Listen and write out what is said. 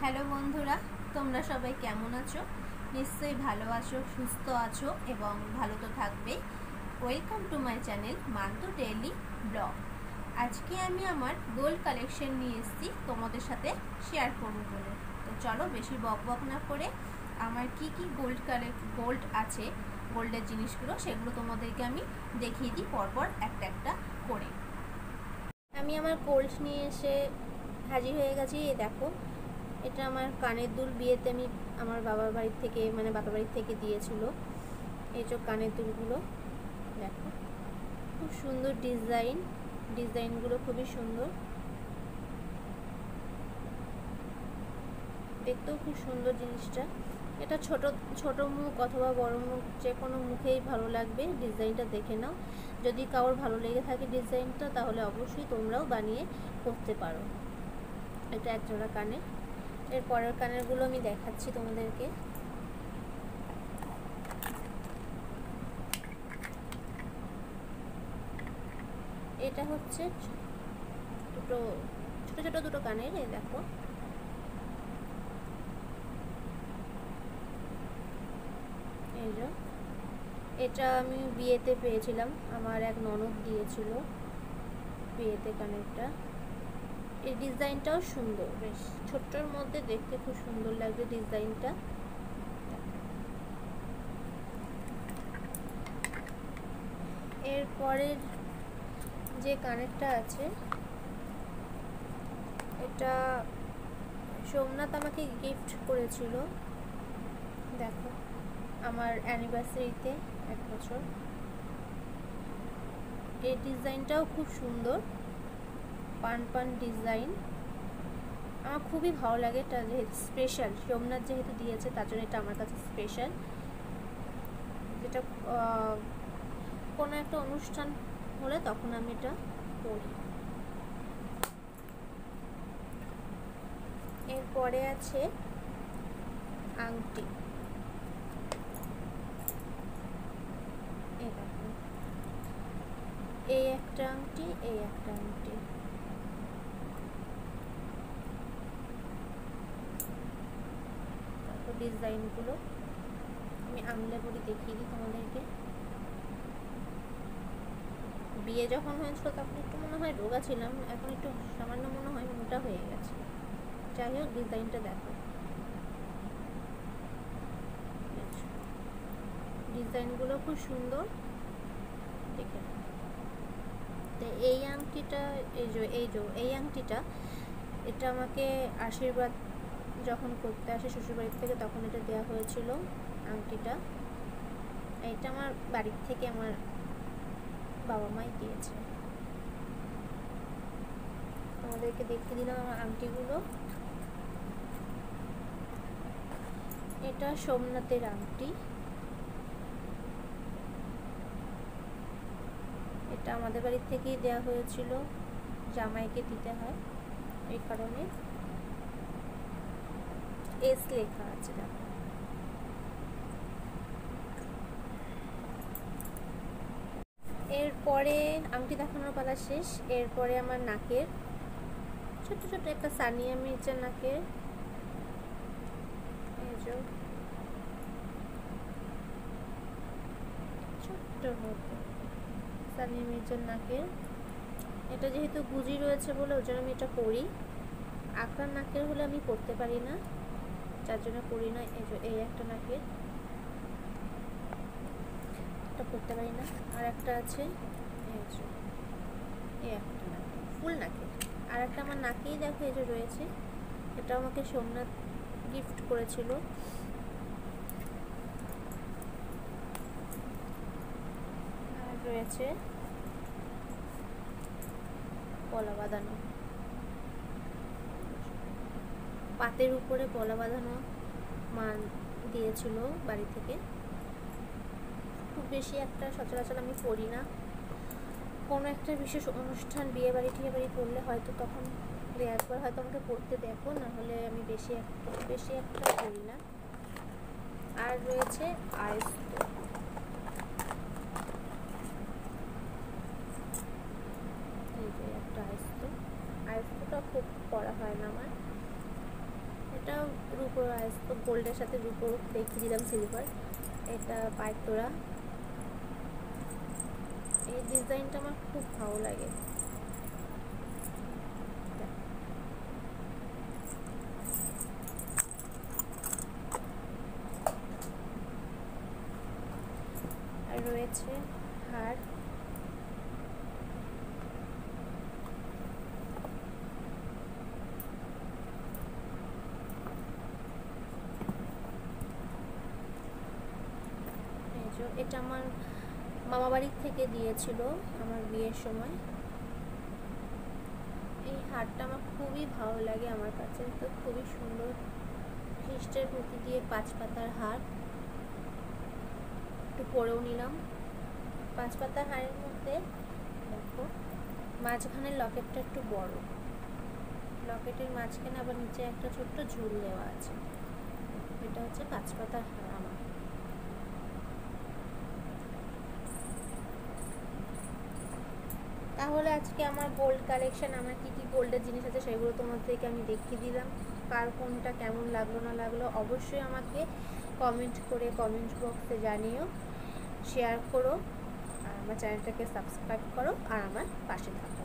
Hello বন্ধুরা, তোমরা সবাই কেমন আছো? নিশ্চয়ই ভালো আছো, সুস্থ আছো এবং ভালো তো থাকবে। Welcome to my channel Mantu daily blog. আজকে আমি আমার গোল্ড কালেকশন নিয়ে এসেছি তোমাদের সাথে শেয়ার করব বলে। তো চলো বেশি বক বক না করে আমার কি গোল্ড আছে, গোল্ডের জিনিসগুলো সেগুলো তোমাদেরকে আমি দেখিয়ে দিই পরপর একটা একটা করে। আমি আমার গোল্ড নিয়ে এসে হাজির হয়ে গেছি। এই দেখো, এটা আমার কানের দুল, বিয়েতে আমি আমার বাবার বাড়ির থেকে দিয়েছিল। এই যে কানের দুলগুলো দেখো, খুব সুন্দর ডিজাইনগুলো খুবই সুন্দর, দেখতেও খুব সুন্দর জিনিসটা। এটা ছোট মুখ অথবা বড় মুখ যে কোনো মুখেই ভালো লাগবে। ডিজাইনটা দেখে নাও, যদি কারোর ভালো লেগে থাকে ডিজাইনটা তাহলে অবশ্যই তোমরাও বানিয়ে করতে পারো। এটা এক জোড়া কানের। এর পরের কানেরগুলো আমি দেখাচ্ছি তোমাদেরকে। এটা হচ্ছে ছোট দুটো কানের। এই দেখো, এই যে এটা আমি বিয়েতে পেয়েছিলাম, আমার এক ননদ দিয়েছিল বিয়েতে কানেরটা। এই ডিজাইনটাও সুন্দর, বেশ ছোট্টর মধ্যে দেখতে খুব সুন্দর লাগবে ডিজাইনটা। এরপরের যে কানেরটা আছে, এটা সোমনাথ আমাকে গিফট করেছিল, দেখো আমার অ্যানিভার্সারিতে 1 বছর। এই ডিজাইনটাও খুব সুন্দর, পান ডিজাইন। আমার খুবই ভালো লাগে এটা, যেহেতু স্পেশাল, সোমনাথ যেহেতু দিয়েছে তার জন্য এটা আমার কাছে স্পেশাল। যেটা কোনো একটা অনুষ্ঠান হলে তখন আমি এটা পরি। এরপরে আছে আংটি। এই একটা আংটি, এই একটা আংটি। তারপর ডিজাইনগুলো আমি আঙুলে পরি দেখিয়ে দিই তোমাদেরকে। বিয়ে যখন হয়েছিল তখন একটু মনে হয় রোগা ছিলাম, এখন একটু সামান্য মনে হয় মোটা হয়ে গেছে। যাই হোক, ডিজাইনটা দেখো, ডিজাইনগুলো খুব সুন্দর, দেখে। তো এই আংটিটা, এই আংটিটা, এটা আমাকে আশীর্বাদ যখন করতে আসে শ্বশুরবাড়ির থেকে তখন এটা দেওয়া হয়েছিল আংটিটা। এটা আমার বাড়ির থেকে আমার বাবা মাই দিয়েছে। আমাদেরকে দেখিয়ে দিলাম আমার আংটিগুলো। এটা সোমনাথের আংটি, এটা আমাদের বাড়ির থেকেই দেওয়া হয়েছিল, জামাইকে দিতে হয় এই কারণে এস লেখা আছে। দেখো, এরপরে আংটি দেখানোর পালা শেষ। এরপরে আমার নাকের ছোট একটা সানিয়া মির্জার নাকের, ছোট্ট মতো সানিয়া মির্জার নাকের। এটা যেহেতু গুজি রয়েছে বলে ওই জন্য আমি এটা পরি। আঁকড়ার নাকের হলে আমি পরতে পারি না, যার জন্য পরি না। এই একটা নাকের, এটা পরতে পারি না। আর একটা আছে এই একটা নাকে, ফুল নাকের। আর একটা আমার নাকেই দেখো এই যে রয়েছে, এটা আমাকে সোমনাথ গিফট করেছিল। আর রয়েছে পলা বাঁধানো, পাতের উপরে পলা বাঁধানো মা দিয়েছিল বাড়ি থেকে। খুব বেশি একটা সচরাচর আমি পরি না, কোনো একটা বিশেষ অনুষ্ঠান, বিয়ে বাড়ি টিয়ে বাড়ি করলে হয়তো তখন দেওয়ার পর হয়তো আমাকে পড়তে দেখো, না হলে আমি বেশি একটা পরি না। আর রয়েছে আয়স্ত, এই যে একটা আয়স্তটা খুব পড়া হয় না আমার। এটা রূপো গোল্ডের সাথে রূপো দেখিয়ে দিলাম, সিলভার। এটা পায়ের তোড়া। এই ডিজাইনটা আমার খুব ভালো লাগে। আর রয়েছে হার। এটা আমার মামা বাড়ির থেকে দিয়েছিল আমার বিয়ের সময়। এই হারটা আমার খুবই ভালো লাগে, আমার কাছে তো খুবই সুন্দর। খ্রিস্টের প্রতি দিয়ে 5 পাতার হার, একটু পরেও নিলাম। 5 পাতার হারের মধ্যে দেখো মাঝখানের লকেটটা একটু বড়, লকেটের মাঝখানে আবার নিচে একটা ছোট্ট ঝুল দেওয়া আছে। এটা হচ্ছে 5 পাতার হার আমার। তাহলে আজকে আমার গোল্ড কালেকশন, আমার কী কী গোল্ডের জিনিস আছে সেগুলো তোমাদেরকে আমি দেখিয়ে দিলাম। কার কোনটা কেমন লাগলো না লাগলো অবশ্যই আমাকে কমেন্ট করে কমেন্ট বক্সে জানিও, শেয়ার করো, আর আমার চ্যানেলটাকে সাবস্ক্রাইব করো আর আমার পাশে থাকো।